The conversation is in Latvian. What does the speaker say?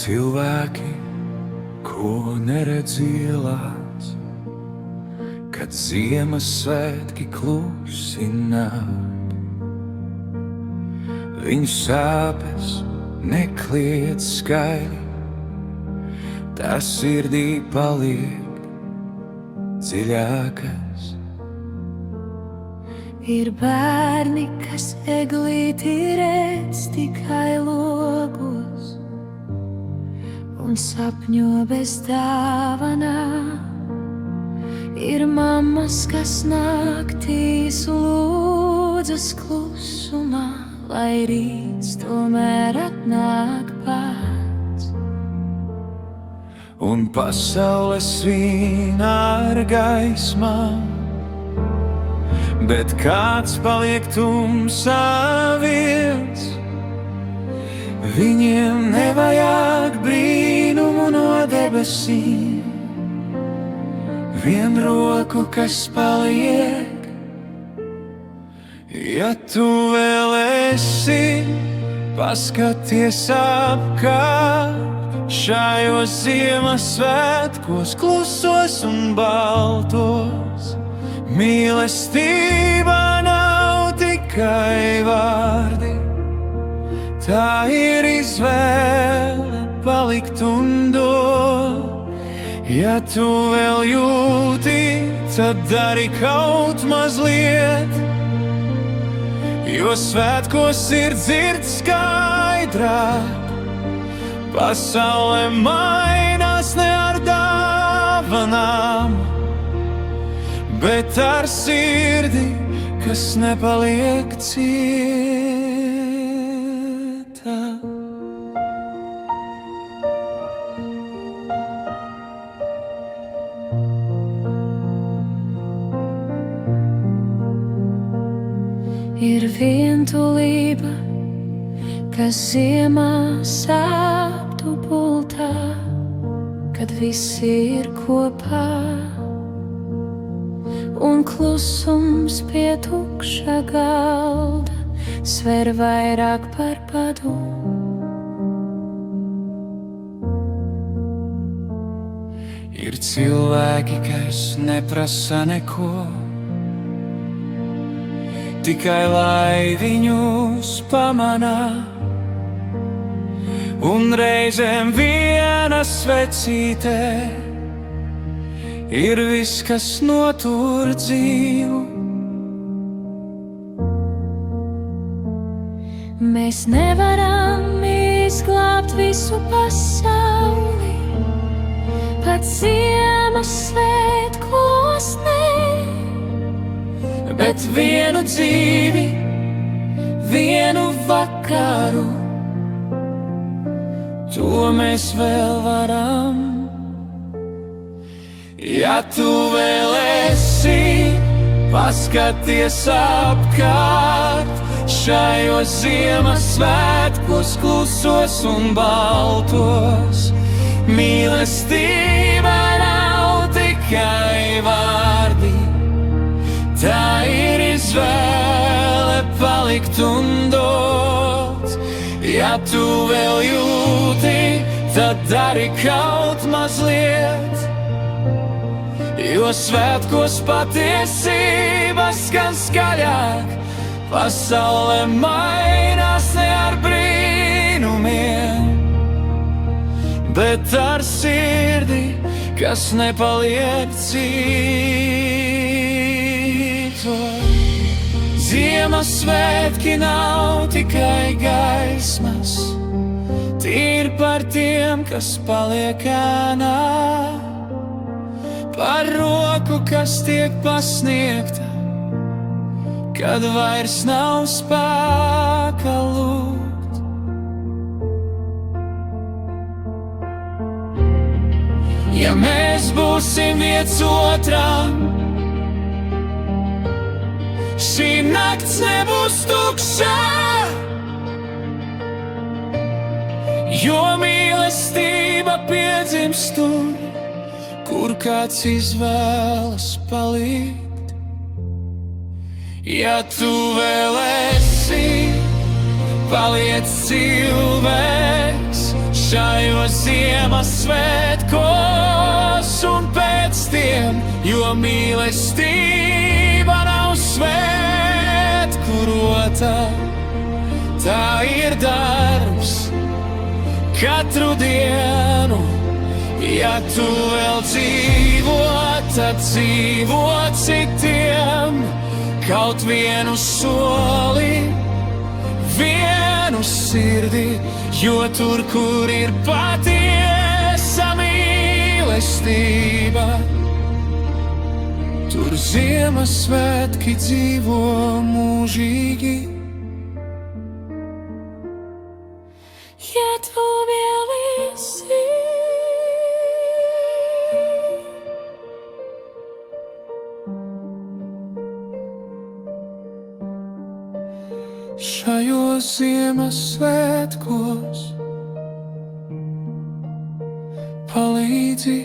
cilvēki, ko neredz ielās, kad Ziemassvētki klusi nāk. Viņu sāpes nekliedz skaļi, tā sirdī paliek dziļākas. Ir bērni, kas eglīti redz tikai logos un sapņo bez dāvanām. Ir mammas, kas naktīs lūdzas klusumā, lai rīts tomēr atnāk pats. Un pasaule svin ar gaismām, bet kāds paliek tumsā viens. Viņiem nevajag brīnumu no debesīm, vien roku, kas paliek. Ja tu vēl esi, paskaties apkārt, šajos Ziemassvētkos klusos un baltos. Mīlestība nav tikai vārdi, tā ir izvēle palikt un dot. Ja tu vēl jūti, tad dari kaut mazliet, jo svētkos ir dzird skaidrāk. Pasaule mainās ne ar dāvanām, bet ar sirdi, kas nepaliek cieta. Ir vientulība, kas ziemā sāp dubultā, kad visi ir kopā. Un klusums pie tukša galda sver vairāk par badu. Ir cilvēki, kas neprasa neko, tikai lai viņus pamanā. Un reizēm viena svecīte ir viss, kas notur dzīvu. Mēs nevaram izglābt visu pasauli, pat Ziemassvētkos ne. Bet vienu dzīvi, vienu vakaru, to mēs vēl varam. Ja tu vēl esi, paskaties apkārt, šajos Ziemassvētkos klusos un baltos. Mīlestība nav tikai vārdi, tā ir izvēle palikt un dot. Ja tu vēl jūti, tad dari kaut mazliet, jo svētkos patiesība skan skaļāk. Pasaule mainās ne ar brīnumiem, bet ar sirdi, kas nepaliek cīto. Ziemassvētki nav tikai gaismas, tie ir par tiem, kas paliek ēnā, par roku, kas tiek pasniegta, kad vairs nav spēka lūgt. Ja mēs būsim viens otram, šī nakts nebūs tukša, jo mīlestība piedzimst tur, kur kāds izvēlas palikt. Ja tu vēl esi, paliec cilvēks, šajos Ziemassvētkos un pēc tiem, jo mīlestība nav svētku rota. Tā ir darbs katru dienu, ja tu vēl dzīvo, tad dzīvo citiem kaut vienu soli, vienu sirdi, jo tur, kur ir patiesa mīlestība, tur Ziemassvētki dzīvo mūžīgi. Ja tu mīlēsi, šajos Ziemassvētkos palīdzi